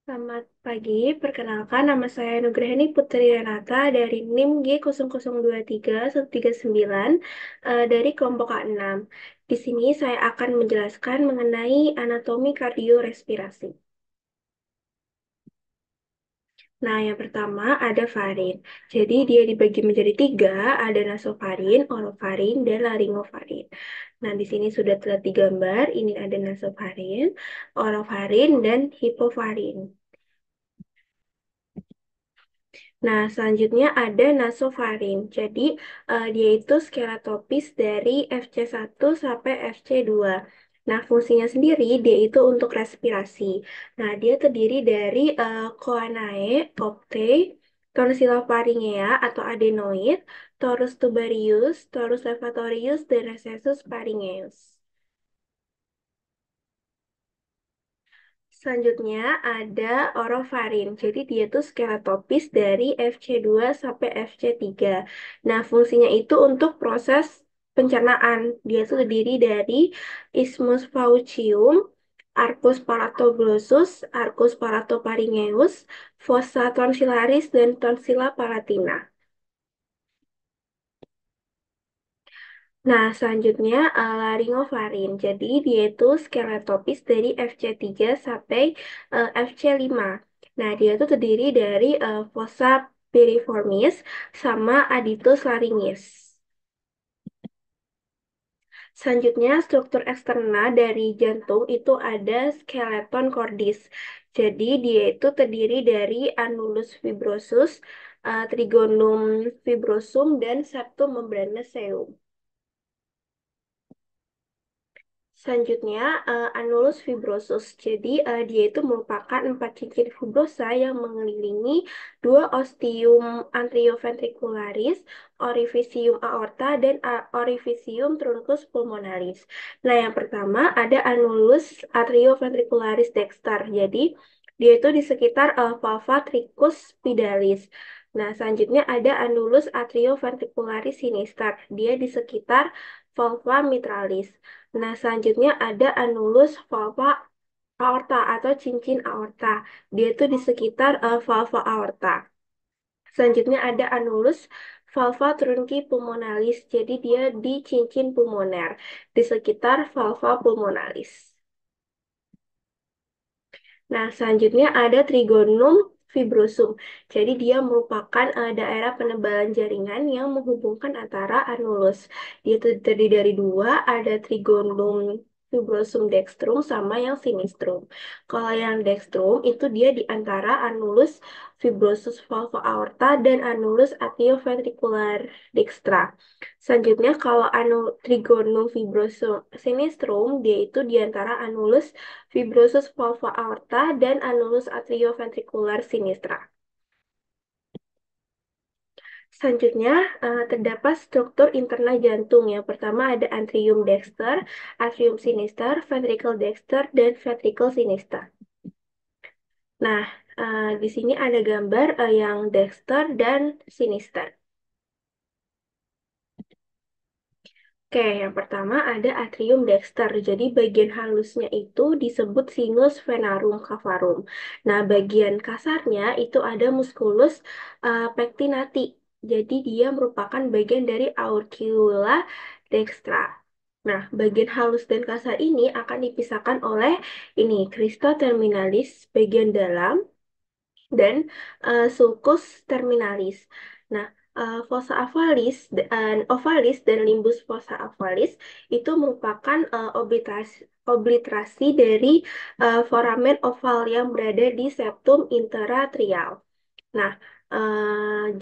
Selamat pagi, perkenalkan nama saya Nugrahani Putri Renata dari NIM G0023-139 dari kelompok A6. Di sini saya akan menjelaskan mengenai anatomi kardiorespirasi. Nah, yang pertama ada farin. Jadi dia dibagi menjadi tiga, ada nasofarin, orofarin, dan laringofarin. Nah, di sini sudah telah digambar, ini ada nasofarin, orofarin, dan hipofarin. Nah, selanjutnya ada nasofarin. Jadi, dia itu skelatopis dari FC1 sampai FC2. Nah, fungsinya sendiri dia itu untuk respirasi. Nah, dia terdiri dari choanae, optae, tonsilla pharyngea atau adenoid, torus tubarius, torus levatorius, dan recessus pharyngeus. Selanjutnya ada orofarin. Jadi dia tuh skelatopis dari FC2 sampai FC3. Nah, fungsinya itu untuk proses pencernaan. Dia tuh terdiri dari isthmus faucium, arcus palatoglossus, arcus palatopharyngeus, fossa tonsillaris, dan tonsilla palatina. Nah, selanjutnya laringofarin. Jadi dia itu skeletopis dari FC3 sampai FC5. Nah, dia itu terdiri dari fossa piriformis sama aditus laringis. Selanjutnya, struktur eksterna dari jantung itu ada skeleton cordis. Jadi dia itu terdiri dari annulus fibrosus, trigonum fibrosum, dan septum membranaceum. Selanjutnya, annulus fibrosus. Jadi, dia itu merupakan empat cincin fibrosa yang mengelilingi dua ostium anterioventricularis, orificium aorta, dan orificium truncus pulmonalis. Nah, yang pertama ada annulus atrioventricularis dexter. Jadi, dia itu di sekitar valva tricus pidalis. Nah, selanjutnya ada annulus atrioventricularis sinister. Dia di sekitar valva mitralis. Nah, selanjutnya ada annulus valva aorta atau cincin aorta. Dia itu di sekitar valva aorta. Selanjutnya ada annulus valva trunci pulmonalis. Jadi dia di cincin pulmoner, di sekitar valva pulmonalis. Nah, selanjutnya ada trigonum fibrosum. Jadi dia merupakan daerah penebalan jaringan yang menghubungkan antara anulus. Dia terdiri dari dua, ada trigonum fibrosum dextrum sama yang sinistrum. Kalau yang dextrum itu dia di antara anulus fibrosus valva aorta dan anulus atrioventricular dextra. Selanjutnya kalau trigonum fibrosum sinistrum dia itu di antara anulus fibrosus valva aorta, dan annulus atrioventricular sinistra. Selanjutnya, terdapat struktur internal jantung. Yang pertama ada atrium dexter, atrium sinister, ventricle dexter, dan ventricle sinister. Nah, di sini ada gambar yang dexter dan sinister. Oke, yang pertama ada atrium dexter. Jadi bagian halusnya itu disebut sinus venarum cavarum. Nah, bagian kasarnya itu ada musculus pectinati. Jadi dia merupakan bagian dari auricula dextra. Nah, bagian halus dan kasar ini akan dipisahkan oleh ini crista terminalis bagian dalam dan sulcus terminalis. Nah, fossa ovalis dan limbus fossa ovalis itu merupakan obliterasi dari foramen oval yang berada di septum interatrial. Nah,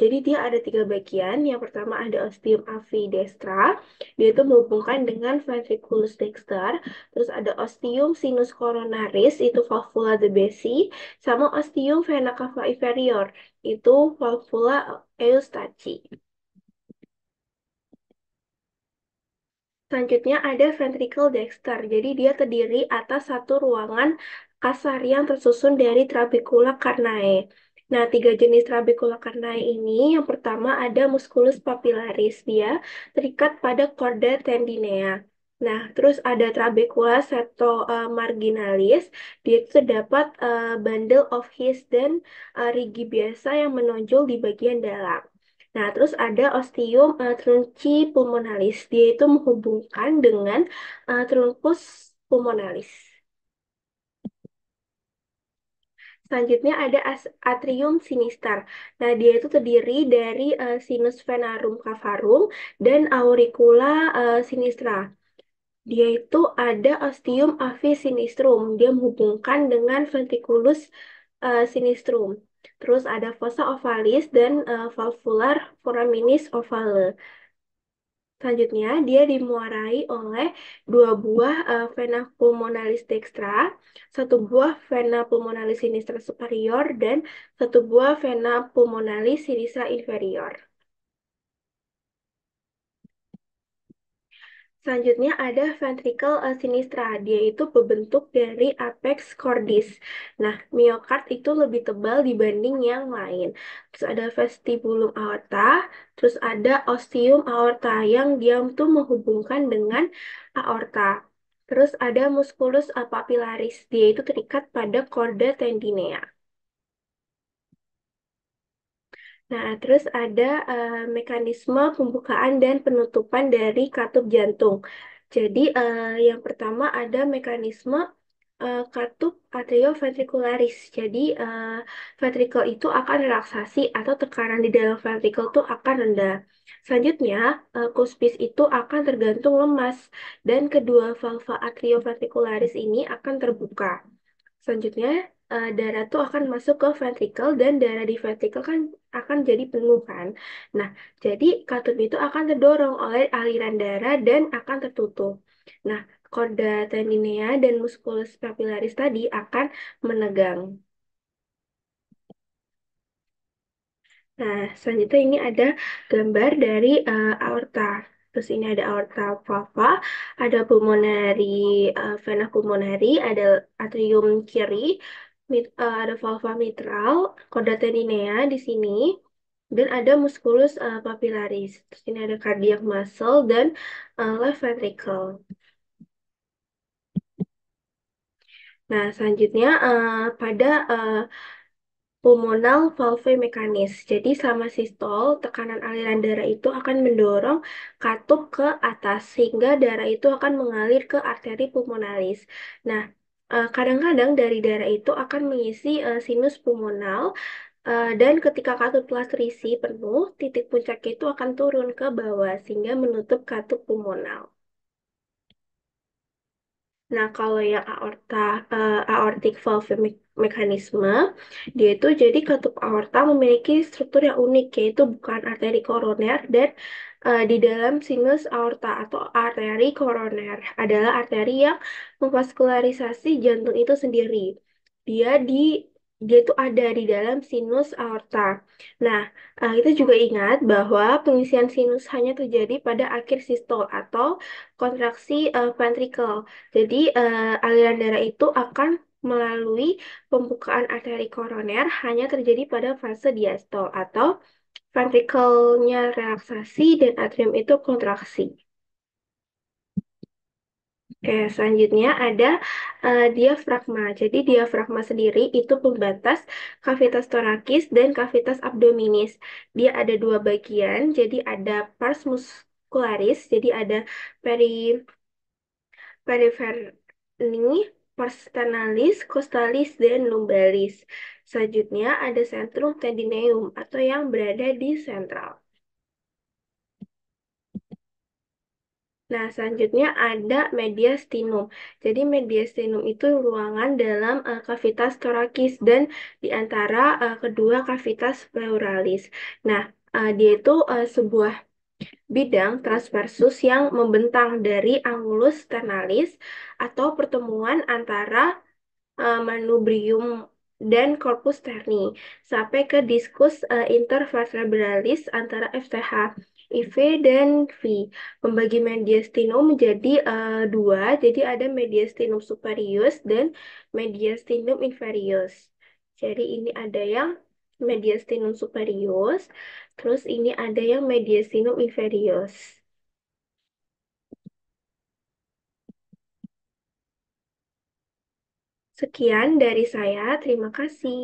jadi dia ada tiga bagian. Yang pertama ada ostium amphidextra, dia itu menghubungkan dengan ventriculus dexter. Terus ada ostium sinus coronaris, itu valvula de Bessy, sama ostium vena cava inferior, itu valvula Eustachi. Selanjutnya ada ventricle dexter. Jadi dia terdiri atas satu ruangan kasar yang tersusun dari trabecula carnae. Nah, tiga jenis trabecula carnae ini, yang pertama ada musculus papillaris. Dia terikat pada chorda tendinea. Nah, terus ada trabekula marginalis. Dia itu terdapat bundle of his dan rigi biasa yang menonjol di bagian dalam. Nah, terus ada ostium trunci pulmonalis. Dia itu menghubungkan dengan truncus pulmonalis. Selanjutnya ada atrium sinistar. Nah, dia itu terdiri dari sinus venarum cavarum dan auricula sinistra. Dia itu ada ostium avi sinistrum. Dia menghubungkan dengan ventriculus sinistrum. Terus ada fossa ovalis dan valvular foraminis ovale. Selanjutnya, dia dimuarai oleh dua buah vena pulmonalis dextra, satu buah vena pulmonalis sinistra superior, dan satu buah vena pulmonalis sinistra inferior. Selanjutnya ada ventricle sinistra. Dia itu berbentuk dari apex cordis. Nah, miokard itu lebih tebal dibanding yang lain. Terus ada vestibulum aorta, terus ada ostium aorta yang dia tuh menghubungkan dengan aorta. Terus ada musculus papillaris. Dia itu terikat pada chorda tendinea. Nah, terus ada mekanisme pembukaan dan penutupan dari katup jantung. Jadi, yang pertama ada mekanisme katup atrioventricularis. Jadi, ventrikel itu akan relaksasi atau tekanan di dalam ventrikel itu akan rendah. Selanjutnya, cuspis itu akan tergantung lemas dan kedua valva atrioventricularis ini akan terbuka. Selanjutnya, darah tuh akan masuk ke ventrikel dan darah di ventrikel kan akan jadi penuh kan. Nah, jadi katup itu akan terdorong oleh aliran darah dan akan tertutup. Nah, korda tendinea dan musculus papillaris tadi akan menegang. Nah, selanjutnya ini ada gambar dari aorta. Terus ini ada aorta valva, ada pulmonari, vena pulmonari, ada atrium kiri, ada valva mitral, chorda tendineae di sini, dan ada musculus papillaris. Terus ini ada cardiac muscle dan left ventricle. Nah, selanjutnya pada pulmonal valve mekanis. Jadi selama sistol, tekanan aliran darah itu akan mendorong katup ke atas sehingga darah itu akan mengalir ke arteri pulmonalis. Nah, kadang-kadang dari darah itu akan mengisi sinus pulmonal dan ketika katup telah terisi penuh, titik puncaknya itu akan turun ke bawah sehingga menutup katup pulmonal. Nah, kalau yang aortic valve mekanisme, dia itu jadi katup aorta memiliki struktur yang unik, yaitu bukan arteri koroner dan di dalam sinus aorta atau arteri koroner adalah arteri yang memvaskularisasi jantung itu sendiri. Dia di dia itu ada di dalam sinus aorta. Nah, kita juga ingat bahwa pengisian sinus hanya terjadi pada akhir sistol atau kontraksi ventrikel. Jadi, aliran darah itu akan melalui pembukaan arteri koroner hanya terjadi pada fase diastol atau ventrikelnya relaksasi dan atrium itu kontraksi. Oke, selanjutnya ada diafragma. Jadi diafragma sendiri itu pembatas kavitas torakis dan kavitas abdominis. Dia ada dua bagian, jadi ada pars muscularis, jadi ada peri periferni, parsternalis, costalis, dan lumbalis. Selanjutnya ada centrum tendineum atau yang berada di sentral. Nah, selanjutnya ada mediastinum. Jadi mediastinum itu ruangan dalam kavitas torakis dan di antara kedua kavitas pleuralis. Nah, dia itu sebuah bidang transversus yang membentang dari angulus ternalis atau pertemuan antara manubrium dan corpus terni sampai ke diskus intervertebralis antara FTH IV dan V. Membagi mediastinum menjadi dua, jadi ada mediastinum superius dan mediastinum inferius. Jadi ini ada yang mediastinum superius, terus ini ada yang mediastinum inferius. Sekian dari saya, terima kasih.